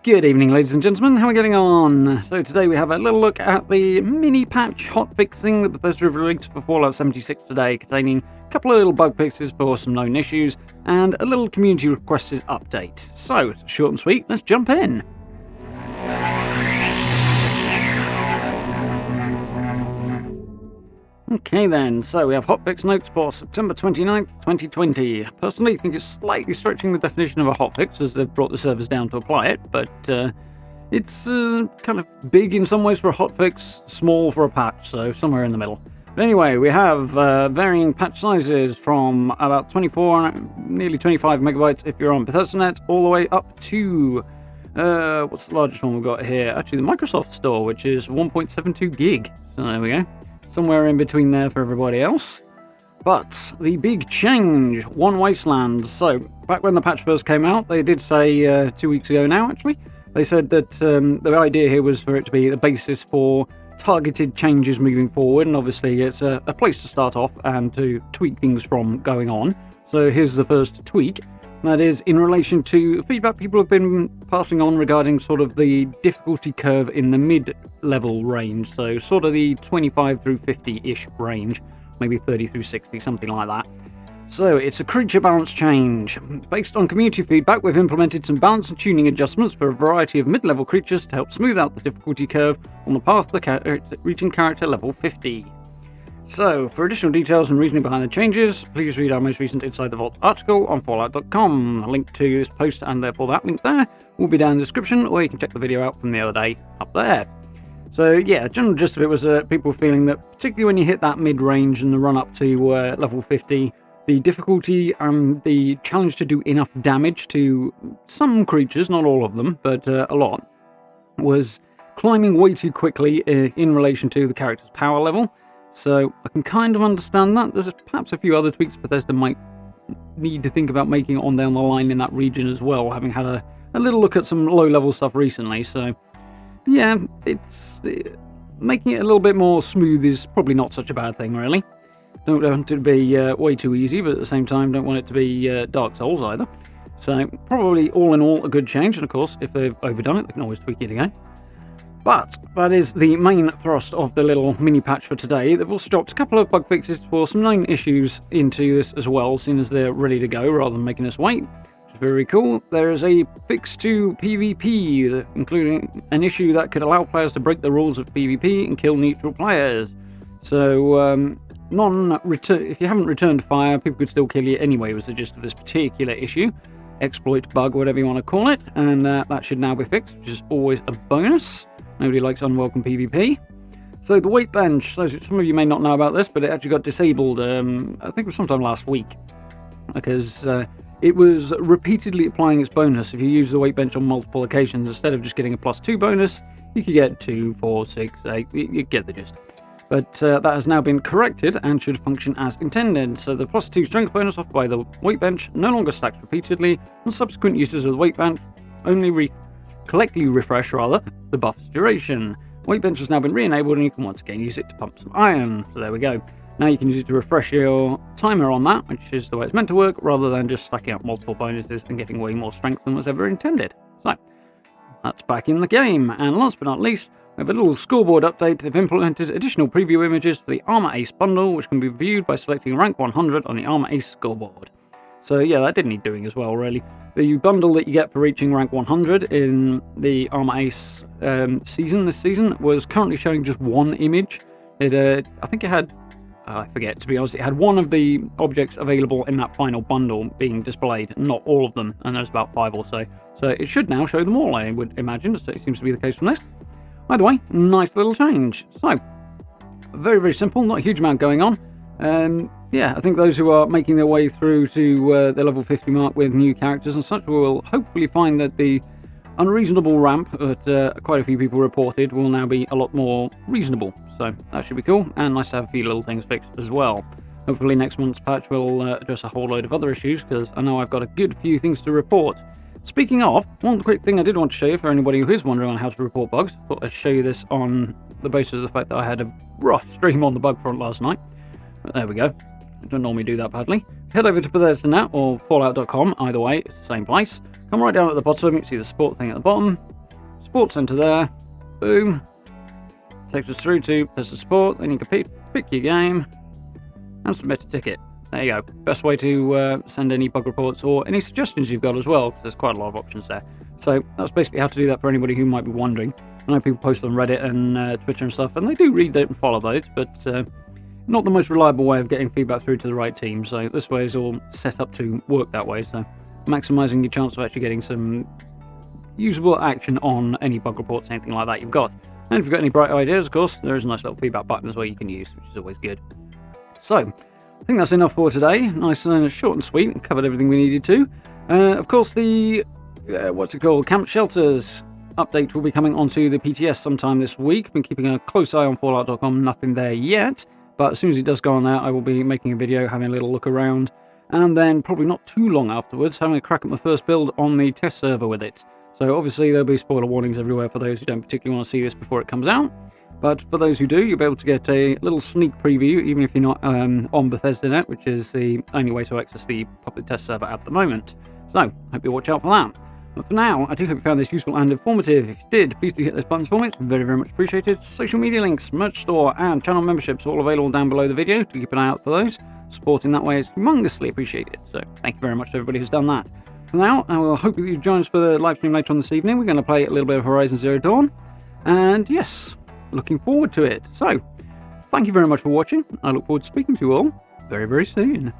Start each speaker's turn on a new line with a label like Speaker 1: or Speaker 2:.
Speaker 1: Good evening, ladies and gentlemen. How are we getting on? So today we have a little look at the mini patch hotfixing that Bethesda have released for Fallout 76 today, containing a couple of little bug fixes for some known issues and a little community requested update. So, it's short and sweet, let's jump in. Okay then, so we have Hotfix Notes for September 29th, 2020. Personally, I think it's slightly stretching the definition of a hotfix as they've brought the servers down to apply it, but it's kind of big in some ways for a hotfix, small for a patch, so somewhere in the middle. But anyway, we have varying patch sizes from about 24, nearly 25 megabytes if you're on Bethesda, all the way up to, what's the largest one we've got here? Actually, the Microsoft Store, which is 1.72 gig. So there we go. Somewhere in between there for everybody else. But the big change, one Wasteland. So, back when the patch first came out, they did say 2 weeks ago now, actually, they said that the idea here was for it to be the basis for targeted changes moving forward, and obviously it's a place to start off and to tweak things from going on. So here's the first tweak. That is in relation to feedback people have been passing on regarding sort of the difficulty curve in the mid-level range, so sort of the 25 through 50-ish range, maybe 30 through 60, something like that. So it's a creature balance change. Based on community feedback, we've implemented some balance and tuning adjustments for a variety of mid-level creatures to help smooth out the difficulty curve on the path to reaching character level 50. So, for additional details and reasoning behind the changes, please read our most recent Inside the Vault article on Fallout.com. A link to this post and therefore that link there will be down in the description, or you can check the video out from the other day up there. So yeah, the general gist of it was people feeling that, particularly when you hit that mid-range and the run up to level 50, the difficulty and the challenge to do enough damage to some creatures, not all of them, but a lot, was climbing way too quickly in relation to the character's power level. So I can kind of understand that. There's perhaps a few other tweaks Bethesda might need to think about making on down the line in that region as well, having had a little look at some low-level stuff recently. So yeah, it's making it a little bit more smooth is probably not such a bad thing, really. Don't want it to be way too easy, but at the same time don't want it to be Dark Souls either. So probably all in all a good change, and of course if they've overdone it they can always tweak it again. But that is the main thrust of the little mini patch for today. They've also dropped a couple of bug fixes for some known issues into this as well, seeing as they're ready to go rather than making us wait, which is very cool. There is a fix to PvP, including an issue that could allow players to break the rules of PvP and kill neutral players. So, if you haven't returned fire, people could still kill you anyway, was the gist of this particular issue. Exploit, bug, whatever you want to call it, and that should now be fixed, which is always a bonus. Nobody likes unwelcome PvP. So the weight bench, so some of you may not know about this, but it actually got disabled, I think it was sometime last week, because it was repeatedly applying its bonus. If you use the weight bench on multiple occasions, instead of just getting a +2 bonus, you could get 2, 4, 6, 8, you get the gist. But that has now been corrected and should function as intended. So the +2 strength bonus offered by the weight bench no longer stacks repeatedly, and subsequent uses of the weight bench only collectively refresh the buff's duration. Weight bench has now been re-enabled and you can once again use it to pump some iron. So there we go. Now you can use it to refresh your timer on that, which is the way it's meant to work, rather than just stacking up multiple bonuses and getting way more strength than was ever intended. So that's back in the game. And last but not least, we have a little scoreboard update. They've implemented additional preview images for the Armor Ace bundle, which can be viewed by selecting rank 100 on the Armor Ace scoreboard. So yeah, that did need doing as well, really. The bundle that you get for reaching rank 100 in the Armor Ace this season was currently showing just one image. I think it had, I forget to be honest, it had one of the objects available in that final bundle being displayed, not all of them, and there's about 5 or so. So it should now show them all, I would imagine. So it seems to be the case from this. Either way, nice little change. So, very, very simple, not a huge amount going on. Yeah, I think those who are making their way through to the level 50 mark with new characters and such will hopefully find that the unreasonable ramp that quite a few people reported will now be a lot more reasonable. So that should be cool, and nice to have a few little things fixed as well. Hopefully next month's patch will address a whole load of other issues, because I know I've got a good few things to report. Speaking of, one quick thing I did want to show you for anybody who is wondering on how to report bugs. I thought I'd show you this on the basis of the fact that I had a rough stream on the bug front last night. But there we go. I don't normally do that badly. Head over to Bethesda or Fallout.com, either way, it's the same place. Come right down at the bottom, you see the support thing at the bottom. Sports Center there. Boom. Takes us through to Bethesda Support. Then you can pick your game and submit a ticket. There you go. Best way to send any bug reports or any suggestions you've got as well, because there's quite a lot of options there. So that's basically how to do that for anybody who might be wondering. I know people post on Reddit and Twitter and stuff, and they do read it and follow those, but not the most reliable way of getting feedback through to the right team. So this way is all set up to work that way. So maximising your chance of actually getting some usable action on any bug reports, anything like that you've got. And if you've got any bright ideas, of course, there is a nice little feedback button as well you can use, which is always good. So, I think that's enough for today. Nice and short and sweet. Covered everything we needed to. Of course, the, Camp Shelters update will be coming onto the PTS sometime this week. Been keeping a close eye on Fallout.com. Nothing there yet. But as soon as it does go on there, I will be making a video, having a little look around. And then, probably not too long afterwards, having a crack at my first build on the test server with it. So obviously there'll be spoiler warnings everywhere for those who don't particularly want to see this before it comes out. But for those who do, you'll be able to get a little sneak preview, even if you're not on Bethesda Net, which is the only way to access the public test server at the moment. So, hope you watch out for that. But for now, I do hope you found this useful and informative. If you did, please do hit those buttons for me. It's very, very much appreciated. Social media links, merch store, and channel memberships are all available down below the video. Do keep an eye out for those. Supporting that way is humongously appreciated. So, thank you very much to everybody who's done that. For now, I will hope you join us for the live stream later on this evening. We're going to play a little bit of Horizon Zero Dawn. And yes, looking forward to it. So, thank you very much for watching. I look forward to speaking to you all very, very soon.